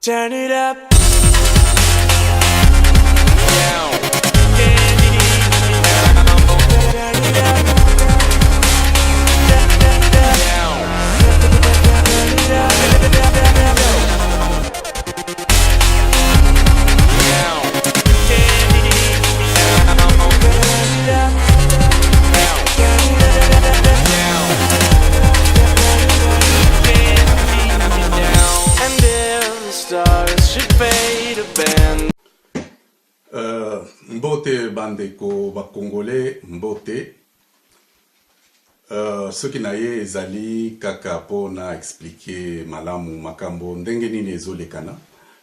Turn it up. Mbote bandeko ba Congolais mbote ceux qui naye ezali kaka po na expliquer malamu makambo ndenge nini ezolekana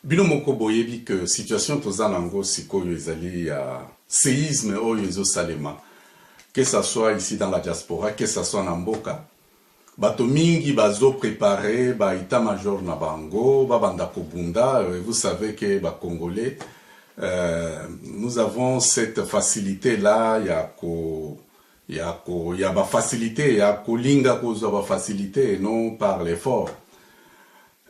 bino moko boyebi que situation tozanango sikoyo ezali ya séisme oyo ezosalema que ça soit ici dans la diaspora que ça soit na mboka bato mingi bazo préparer ba état-major na bango ba banda kobunda. Vous savez que ba Congolais nous avons cette facilité-là, il y a ba facilité, il y a kolinga kozo ba facilité et non par l'effort.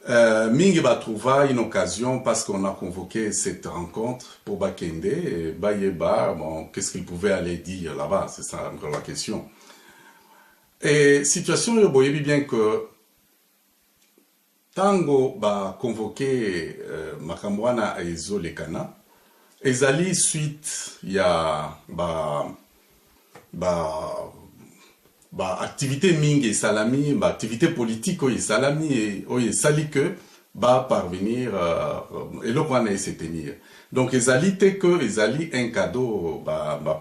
Mingi ba trouva une occasion parce qu'on a convoqué cette rencontre pour Bakende et Bayeba, bon, qu'est-ce qu'il pouvait aller dire là-bas, c'est ça encore la question. Et situation yo boyebi bien que tango ba convoqué Makambwana Ezo Lekana ezali suite ya activité mingi salami activité politique oyo salami et oyo sali que parvenir et le point se tenir. Donc ezali te que ezali un cadeau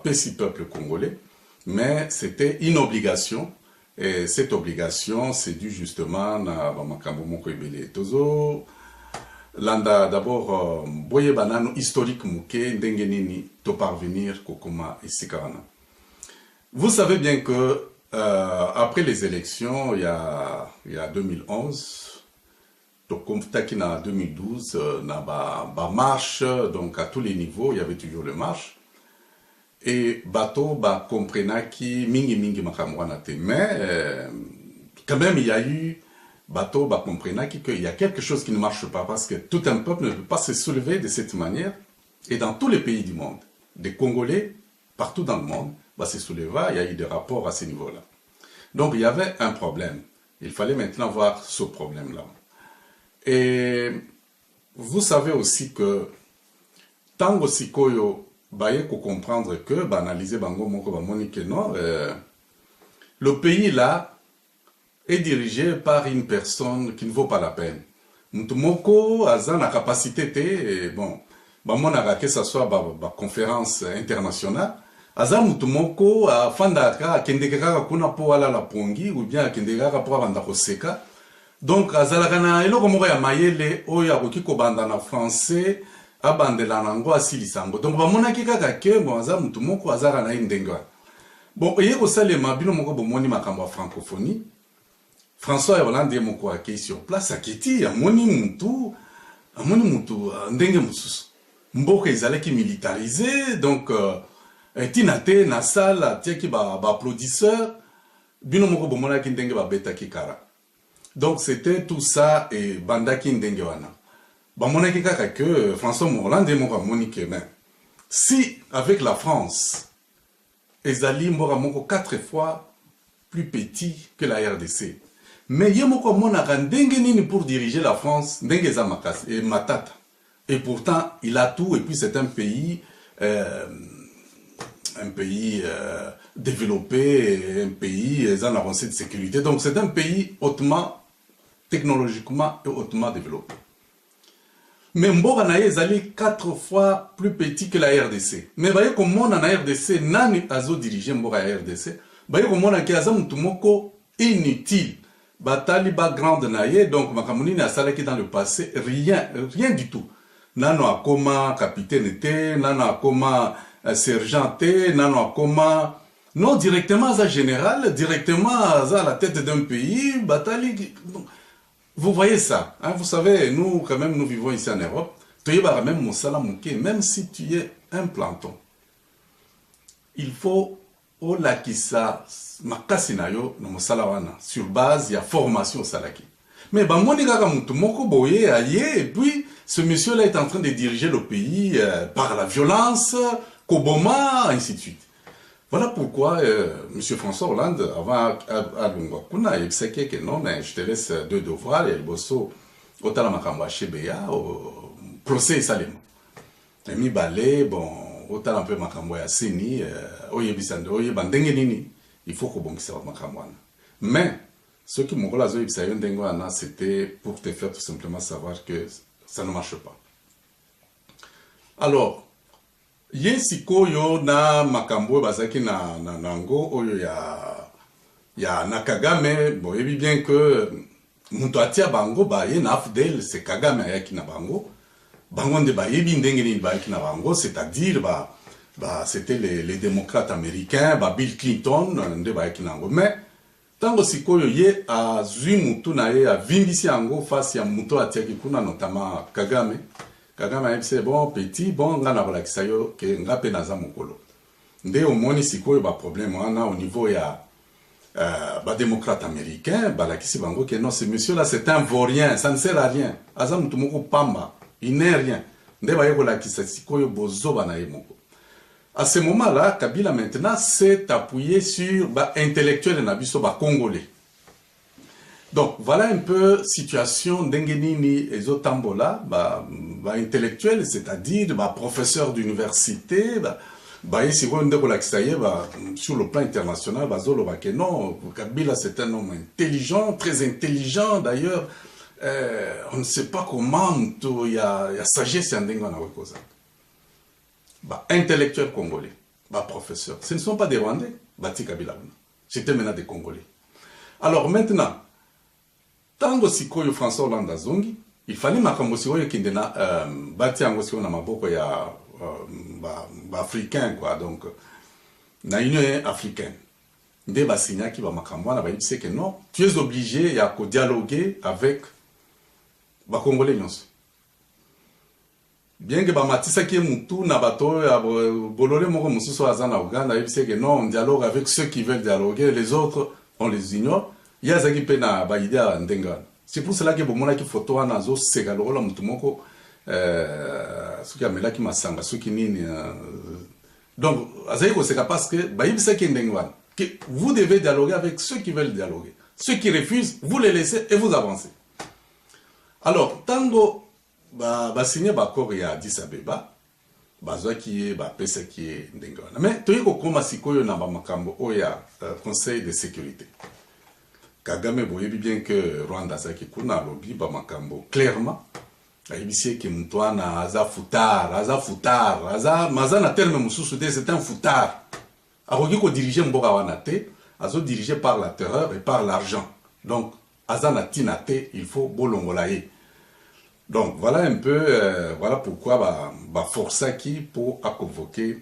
pesi peuple congolais, mais c'était une obligation et cette obligation c'est dû justement na makambo moko ebele tozo landa d'abord boye banano historique muke ndenge nini to parvenir kokoma isikana. Vous savez bien que après les élections il y a 2011 donc comme takina 2012 na ba marche, donc à tous les niveaux il y avait toujours le marche et bato ba comprenaki mingi makamwana te, mais quand même il y a eu bateau bah comprenant qu'il y a quelque chose qui ne marche pas parce que tout un peuple ne peut pas se soulever de cette manière. Et dans tous les pays du monde, des Congolais, partout dans le monde, bah se soulever, il y a eu des rapports à ce niveau-là. Donc il y avait un problème. Il fallait maintenant voir ce problème-là. Et vous savez aussi que tango sikoyo baye ko comprendre que analyser bango moko ba monique non le pays là est dirigé par une personne qui ne vaut pas la peine. Moutoumoko a la capacité et bon, que ce soit la conférence internationale, Aza Moutoumoko a fandaka kendekaka kuna po ala la pongi ou bien kendekaka po banda koseka. Donc azalakana eloko moko ya mayele oyo akoki ko banda na français abandela nango asilisango. Donc bamonaki kaka ke bon aza Moutoumoko azaka na indenga. Bon eyeko salema bino moko bomoni makambo ya francophonie. François Hollande moko ake sur place akiti amoni mutu ndenge mususu mboka ezalaki militarisé, donc tinate na salle tiaki ba applaudisseur bino moko bomonaki ndenge babetaki kara. Donc c'était tout ça et bandaki ndenge wana bamonaki kaka que François Hollande moko amoni que mais si avec la France ezali mboka moko 4 fois plus petit que la RDC. Mais il y a beaucoup de pour diriger la France, et matata. Et pourtant, il a tout, et puis c'est un pays développé, un pays en avancée de sécurité. Donc c'est un pays hautement, technologiquement et hautement développé. Mais Mboganaye est allé 4 fois plus petit que la RDC. Mais voyez comment on a la RDC, nani azo dirigé Mboga RDC, voyez comment on a Moutoumoko inutile. Batali ba grande naye, donc makamuni na salaki dans le passé, rien du tout. Nano akoma capitaine te, nano akoma sergent te, nano akoma non directement à général, directement à la tête d'un pays, batali. Vous voyez ça, hein? Vous savez, nous quand même nous vivons ici en Europe. Même si tu es un planton, il faut olakisa makasi na yo no mosala wana sur base ya formation salaki. Mais bamoni kaka mutu moko boye aye et puis ce monsieur-là est en train de diriger le pays par la violence, Koboma, ainsi de suite. Voilà pourquoi M. François Hollande, avant à Lungwakuna, il sait que non, mais je te laisse deux devoirs, et le bosso, au Talamakamba Chebeya, au procès Salem. Et mi balé, bon, au Talampe Makamboya Seni, Oyebisande, Oyebandengenini, il faut que bon qui soit Makamwana. Mais, ce qui m'ont dit que c'était pour te faire tout simplement savoir que ça ne marche pas. Alors, Yesikoyo na makambo bazaki na nango oyo ya na Kagame, bon et bien que muto atia bango ba ye na afdel c'est Kagame ayaki na bango nde ba yebi ndenge ni ba yaki na bango, c'est-à-dire c'était les démocrates américains, Bill Clinton nde ba yaki nango. Mais tango sikoyo ye a zui mutu na ye a vimbisi yango face ya muto atiaki kuna notamment Kagame. Kagame a dit, bon, petit, bon, on a la kisayo, que on a penaza mokolo. Nde au moni sikoyo ba problème, on a au niveau ya démocrate américain, la kisi bango que non, ce monsieur-là, c'est un vaurien, ça ne sert à rien. Aza mutumoko pamba, il n'est rien. Nde ba yeko la kisa sikoyo bozo bana yemoko. À ce moment-là, Kabila maintenant s'est appuyé sur intellectuel nabiso congolais. Donc, voilà un peu situation d'Engenini et Zotambola, intellectuel, c'est-à-dire professeur d'université, sur le plan international, non, Kabila c'est un homme intelligent, très intelligent d'ailleurs, on ne sait pas comment, il y a sagesse en Dengana. Intellectuel congolais, professeur, ce ne sont pas des Rwandais, Kabila, c'était maintenant des Congolais. Alors maintenant, tango sikoyo François Hollande azongi, il fallait makambo sikoyo kindena bati yango sikoyo na maboko ya africain quoi, donc na union africaine. Nde ba signaki ba makambo na ba yibise que non, tu es obligé ya ko dialoguer avec ba congolais nyonso. Bien que ba matisa ki mutu na bato ya bolole moko mususu azana Uganda yibise que non, on dialogue avec ceux qui veulent dialoguer, les autres on les ignore. C'est pour cela que bomona ki photo wana zo seka lokola mutu moko soki amela ki masanga soki nini donc azali ko seka parce que bayibisa ki ndengwana que vous devez dialoguer avec ceux qui veulent dialoguer, ceux qui refusent vous les laissez et vous avancez. Alors tango signé accord ya Addis Abeba bazwa ki pesa ki ndengwana, mais toyi ko koma sikoyo na ba makambo oya conseil de sécurité. Kagame boyebi bien que Rwanda zaki kuna lobi ba makambo clairement ayibisi ke mutwana aza futard mazana terme mususu de c'est un futard akoki ko diriger mboka wana te, azo diriger par la terreur et par l'argent, donc azana tinate il faut bolongola ye. Donc voilà un peu voilà pourquoi força qui pour convoquer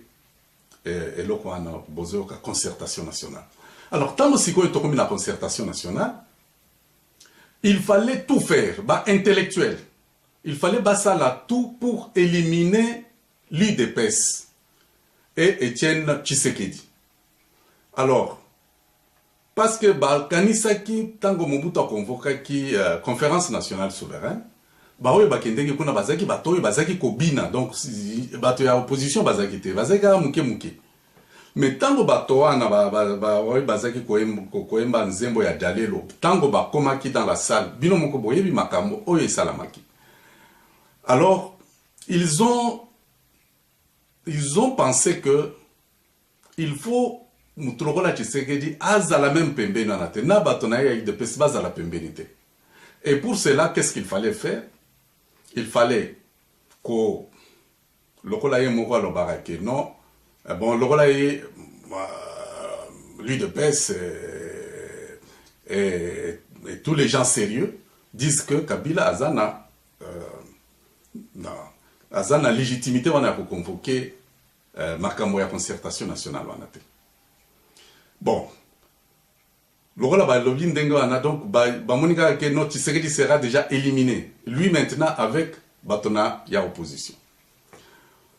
eloko wana bozo ka concertation nationale. Alors, tant que tu as la concertation nationale, il fallait tout faire, intellectuel. Il fallait ça tout pour éliminer l'UDPS et Étienne Tshisekedi. Alors, parce que Kanisaki, tant que Mobutu a convoqué la conférence nationale souveraine, bazaki kobina, donc opposition bazaki te, bazaki muke. Mais tango batoana bazaki koemba nzembo ya dalelo, tango bakomaki dans la salle, bino moko boyebi makambo oyo salamaki. Alors ils ont pensé que il faut mutulokola Tshisekedi azala même pembeni na te na batona ya de pes bazala pembeni te. Et pour cela qu'est-ce qu'il fallait faire? Il fallait que lokola ye moko alobaka ke non. Bon, lui de PES et tous les gens sérieux disent que Kabila Azana légitimité pour convoquer makambo ya concertation nationale. Bon, le rôle donc Monika que notre Tshisekedi sera déjà éliminé. Lui maintenant avec Batona ya opposition.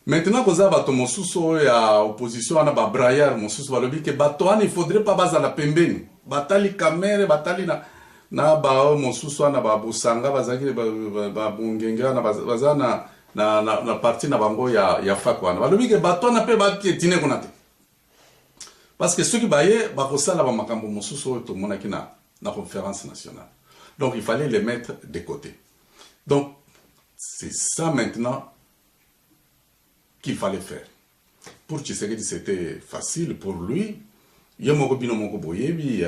Maintenant que ça bato mosusu ya opposition ana ba braillard mosusu balobi que bato ana il faudrait pas baza la pembeni batali kamere batali na na ba mosusu na ba busanga bazaki ba bungenga na bazana na parti na bango ya fakwana balobi ke bato na pe ba piétiner konate parce que ceux qui baye ba kosala ba makambo mosusu to monaki na conférence nationale. Donc il fallait les mettre de côté. Donc c'est ça maintenant qu'il fallait faire. Pour Tshisekedi, c'était facile pour lui. Yomoko bino moko boyebi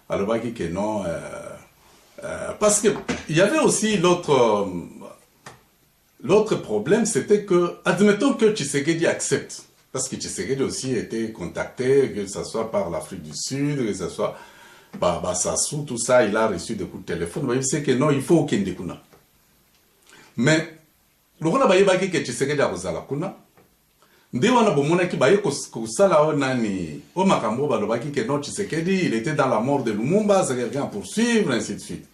alobaki que non parce que il y avait aussi l'autre problème, c'était que admettons que Tshisekedi accepte, parce que Tshisekedi aussi était contacté, que ce soit par l'Afrique du Sud, que ce soit Sassou, tout ça, il a reçu des coups de téléphone. Il sait que non, il faut aucun découna. Mais le rôle de que Tshisekedi a kozala kuna nde wana bomona ki baye kosala o nani o makambo balobaki que non Tshisekedi il était dans la mort de Lumumba, c'est quelqu'un à poursuivre, ainsi de suite.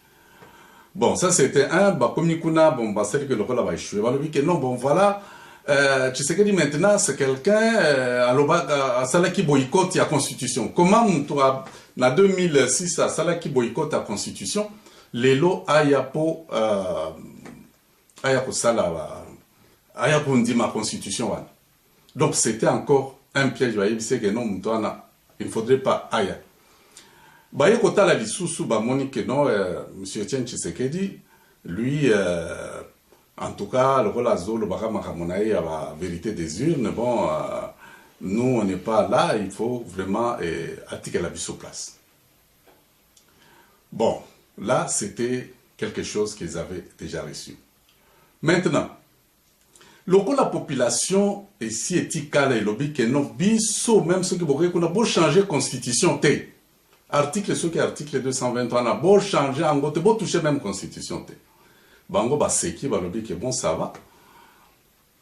Bon, ça c'était un comme kuna bon c'est que le rôle va échouer. Balobi que non bon voilà Tshisekedi maintenant c'est quelqu'un à sala qui boycotte la constitution. Comment na 2006 à sala qui boycotte la constitution, lelo ayapo ayako sala ayako ndima constitution wana. Donc c'était encore un piège. C'est que non, il ne faudrait pas ailleurs. Baye kota la lisusu ba moni que non, monsieur Etienne Tshisekedi, lui, en tout cas, le rôle azul, le baka makamonaï à la vérité des urnes, bon, nous on n'est pas là, il faut vraiment attirer la vie sur place. Bon, là c'était quelque chose qu'ils avaient déjà reçu. Maintenant, la population ici est calée, lobby que non biso même ceux qui vont qu'on a beau changer constitution t article ce qui article 223 on a beau changer en gros beau toucher même constitution t bango ba seki ba lobby que bon ça va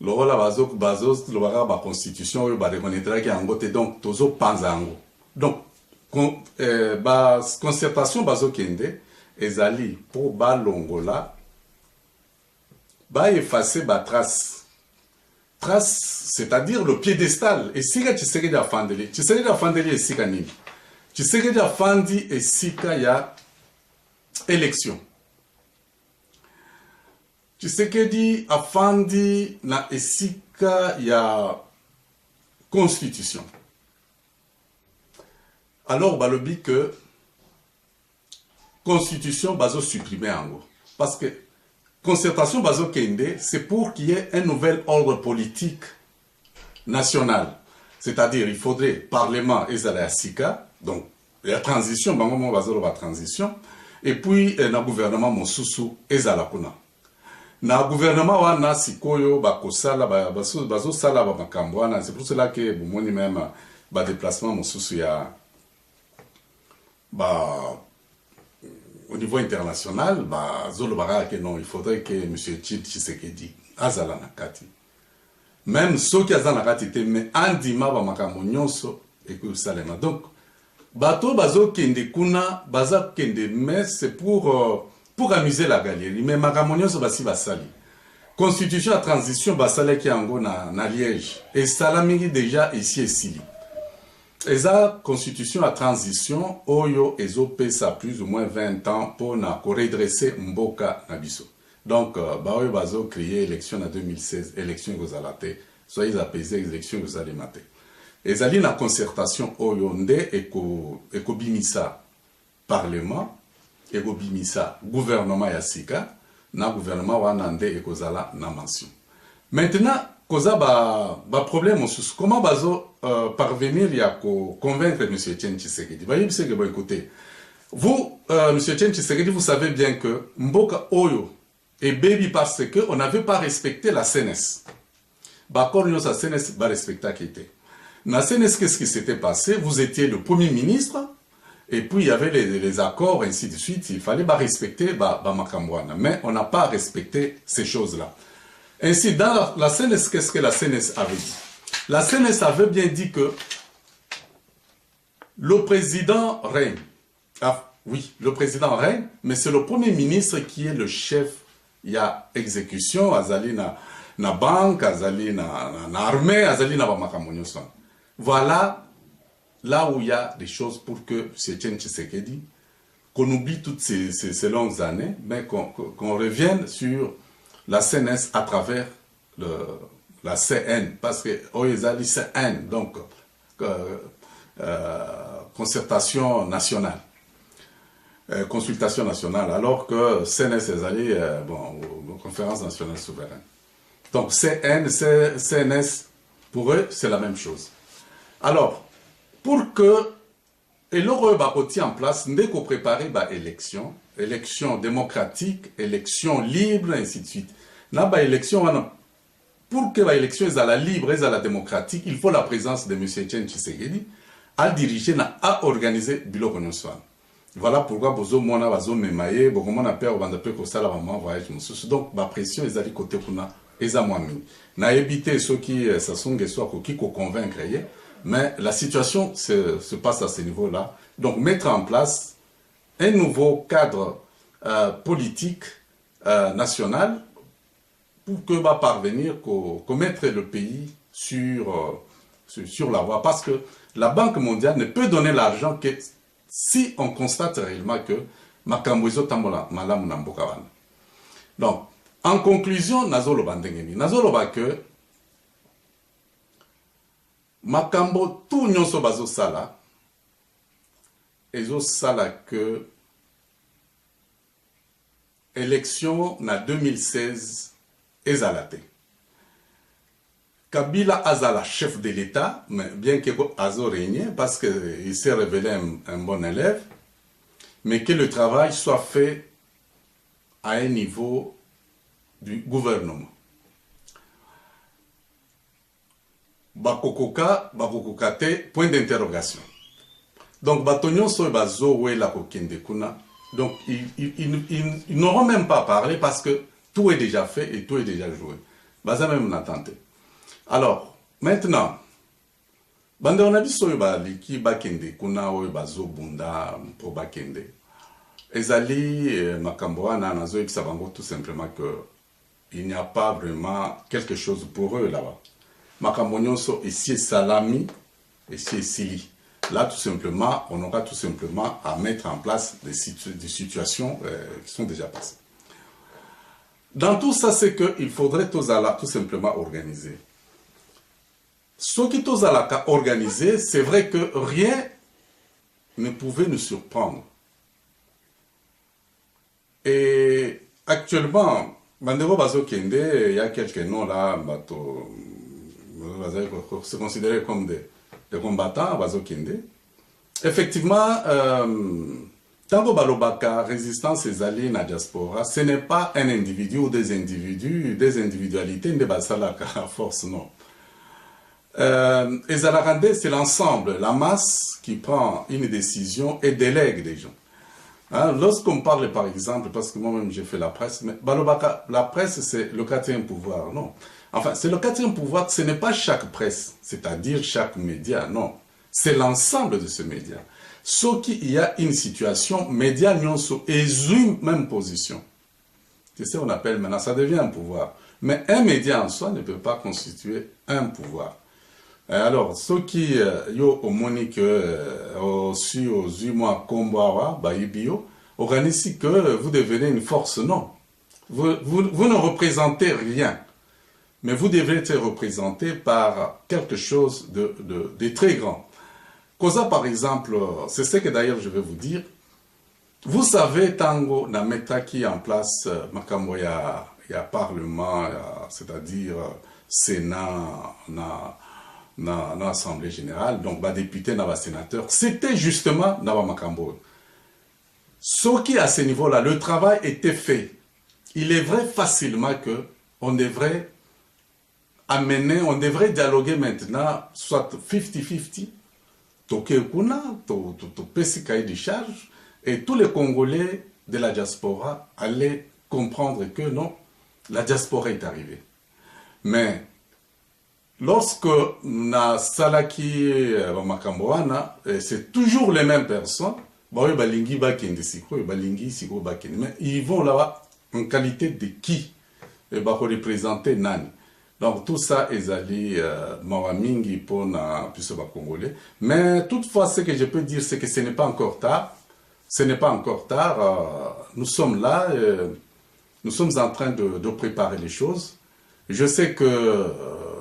le rôle bazos le ba constitution ba reconnaîtra que en gros donc tozo panzango donc ba concertation bazo kende ezali pour ba longola ba effacer ba trace, c'est-à-dire le piédestal. Et si tu sais que Afandeli, tu sais que Afandeli est si canine. Tu sais que Afandi est si qu'il y a élection. Tu sais que dit Afandi na si qu'il y a constitution. Alors, bah, le but que constitution baso supprimer en gros. Parce que concertation baso kende, c'est pour qu'il y ait un nouvel ordre politique national. C'est-à-dire, il faudrait parlement et Sika, donc la transition, bango baso la transition, et puis le gouvernement Monsusu et Zalakuna. Na gouvernement wana sikoyo bakosala baso sala ba makambwana, c'est pour cela que bomoni même ba déplacement Monsusu ya au niveau international, non, il faudrait que M. Tshisekedi azala nakati. Même ceux qui azala nakati te mais andima ba makambo nyonso et que salema. Donc bato bazo kende kuna baza kende mais c'est pour amuser la galerie mais makambo nyonso basi basali. Constitution à transition basale ki ango na Liège et salamiri déjà ici et sili. Et la constitution à transition, Oyo ezopesa plus ou moins 20 ans pour redresser Mboka Nabiso. Donc, Baoyo Bazo créé élection en 2016, élection Gozalate, soit ils apaisé élection Gozalemate. Et zali na concertation Oyo Nde eko bimisa parlement, eko bimisa gouvernement Yassika, na gouvernement Wanande eko zala na mention. Maintenant, causa ba problème comment bazo parvenir à convaincre M. Etienne Tshisekedi. Écoutez, vous, M. Etienne Tshisekedi, vous savez bien que Mboka Oyo est baby parce qu'on n'avait pas respecté la CNS. Bakor nous la CNS va respecter qui était. La CNS, qu'est-ce qui s'était passé? Vous étiez le premier ministre, et puis il y avait les accords, ainsi de suite. Il fallait respecter Makambouana. Mais on n'a pas respecté ces choses-là. Ainsi, dans la CNS, qu'est-ce que la CNS avait dit? La CNS avait bien dit que le président règne. Ah, oui, le président règne, mais c'est le premier ministre qui est le chef. Il y a exécution, azali na banque, azali na armée, azali na bamakamonyo. Voilà là où il y a des choses pour que M. Etienne Tshisekedi qu'on oublie toutes ces longues années, mais qu'on revienne sur la CNS à travers la CN, parce que Oyezali CN, donc concertation nationale, consultation nationale, alors que CNS Ezali, conférence nationale souveraine. Donc CN, CNS, pour eux, c'est la même chose. Alors, pour que et l'heure va en place, dès qu'on prépare l'élection, élection démocratique, élection libre, ainsi de suite. Élection, pour que l'élection soit libre et démocratique, il faut la présence de M. Etienne Tshisekedi à diriger, à organiser le bureau. Voilà pourquoi vous avez besoin de mémailler, vous avez besoin de voyage. Donc, la pression est à côté de moi. Na éviter ceux qui sont qui convaincre, mais la situation se passe à ce niveau-là. Donc, mettre en place un nouveau cadre politique national pour que va parvenir qu'à mettre le pays sur la voie. Parce que la Banque mondiale ne peut donner l'argent que si on constate réellement que Makamboizo Tambola Malam Nambokawan. Donc, en conclusion, Nazoloba Ndengeni. Nazoloba que Makambo tout nyonso bazo sala, ezo sala que élection na 2016 ezalate. Kabila Azala, chef de l'État, mais bien que Azo régné, parce qu'il s'est révélé un bon élève, mais que le travail soit fait à un niveau du gouvernement. Bakokoka te, point d'interrogation. Donc, Batonyon so bazo we la kokende kuna. Donc, ils n'auront même pas parlé parce que tout est déjà fait et tout est déjà joué. Baza même n'attente. Alors, maintenant, bande on a dit so liki bakende kuna we bazo bunda pour bakende. Ezali makamboana nazo ebisabango tout simplement que il n'y a pas vraiment quelque chose pour eux là-bas. Makambonyonso ici salami, ici sili. Là, tout simplement, on aura tout simplement à mettre en place des situations qui sont déjà passées. Dans tout ça, c'est qu'il faudrait tout simplement organiser. Ce qui tout organiser, c'est vrai que rien ne pouvait nous surprendre. Et actuellement, Bandero Bazo Kende, il y a quelques noms là, se considérer comme des combattants, Bazo Kende. Effectivement, Tango Balobaka, résistance et alliés na diaspora, ce n'est pas un individu ou des individus, des individualités, de Basalaka, à force, non. Et Zalarande, c'est l'ensemble, la masse qui prend une décision et délègue des gens. Hein, lorsqu'on parle par exemple, parce que moi-même j'ai fait la presse, mais Balobaka, la presse c'est le quatrième pouvoir, non. Enfin, c'est le quatrième pouvoir, ce n'est pas chaque presse, c'est-à-dire chaque média, non. C'est l'ensemble de ce média. Sauf qu'il y a une situation, média nyonso et une même position. C'est ce qu'on appelle maintenant, ça devient un pouvoir. Mais un média en soi ne peut pas constituer un pouvoir. Alors, ceux qui yo omonique aussi aux 8 mois Kombawa, Baibio, organisent que vous devenez une force, non. Vous ne représentez rien. Mais vous devez être représenté par quelque chose de très grand. Cosa, par exemple, c'est ce que d'ailleurs je vais vous dire. Vous savez, Tango, na meta qui est en place, Makambo, il y a Parlement, c'est-à-dire Sénat, na Assemblée Générale, donc ba député, na sénateur. C'était justement na Makambo. Ce qui, à ce niveau-là, le travail était fait. Il est vrai facilement que on devrait on devrait dialoguer maintenant, soit 50-50, et tous les Congolais de la diaspora allaient comprendre que non, la diaspora est arrivée. Mais lorsque na salaki makamboana, c'est toujours les mêmes personnes, mais ils vont là en qualité de qui? Et représenter Nani. Donc tout ça est allé Mawamingi pour les Congolais. Mais toutefois, ce que je peux dire, c'est que ce n'est pas encore tard. ce n'est pas encore tard. Nous sommes là, nous sommes en train de préparer les choses. Je sais que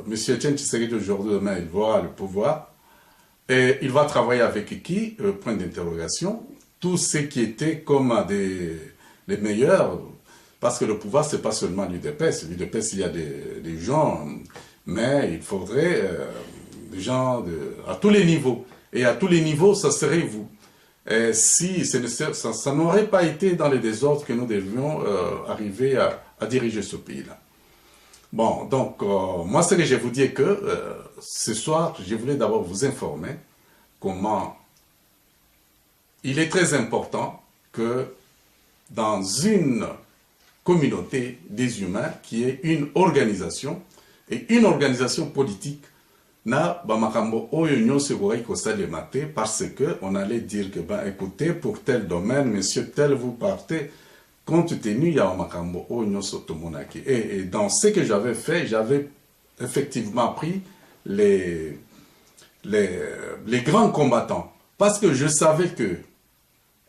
M. Etienne Tshisekedi aujourd'hui, demain, il va le pouvoir. Et il va travailler avec qui? Point d'interrogation. Tous ceux qui étaient comme les meilleurs, parce que le pouvoir, ce n'est pas seulement l'UDPS. L'UDPS, il y a des gens, mais il faudrait des gens à tous les niveaux. Et à tous les niveaux, ça serait vous. Et si ça n'aurait pas été dans les désordres que nous devions arriver à diriger ce pays-là. Bon, donc, moi, ce que je vous dis est que ce soir, je voulais d'abord vous informer comment il est très important que dans une communauté des humains qui est une organisation, et une organisation politique, na bamakambo oyo nyonso ekoki kosalema te parce que on allait dire que ben écoutez pour tel domaine monsieur tel vous partez compte tenu ya bamakambo oyo nyonso tomonaki et dans ce que j'avais fait j'avais effectivement pris les grands combattants parce que je savais que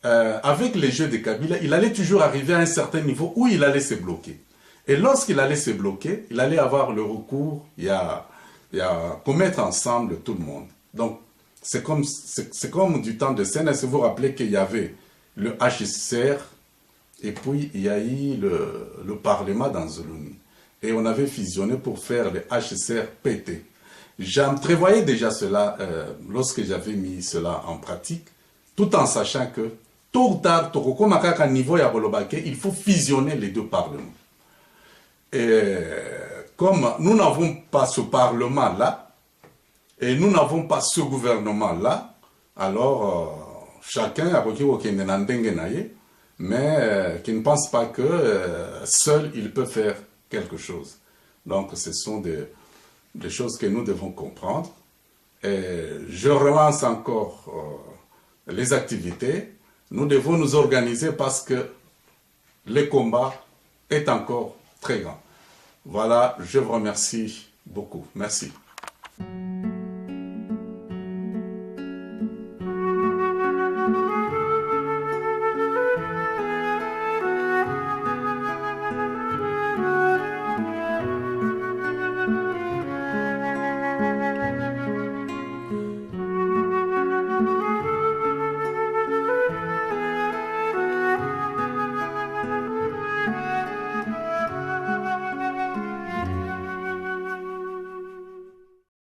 avec les jeux de Kabila il allait toujours arriver à un certain niveau où il allait se bloquer et lorsqu'il allait se bloquer il allait avoir le recours il y a commettre ensemble tout le monde. Donc, c'est comme du temps de Sénat. Si vous vous rappelez qu'il y avait le HCR et puis il y a eu le Parlement dans l'ONU. Et on avait fusionné pour faire le HCR-PT. J'entrevoyais déjà cela lorsque j'avais mis cela en pratique, tout en sachant que tôt ou tard, à niveau il faut fusionner les deux parlements. Et comme nous n'avons pas ce Parlement-là, et nous n'avons pas ce gouvernement-là, alors chacun a requis au mais qui ne pense pas que seul il peut faire quelque chose. Donc ce sont des choses que nous devons comprendre. Et je relance encore les activités. Nous devons nous organiser parce que le combat est encore très grand. Voilà, je vous remercie beaucoup. Merci.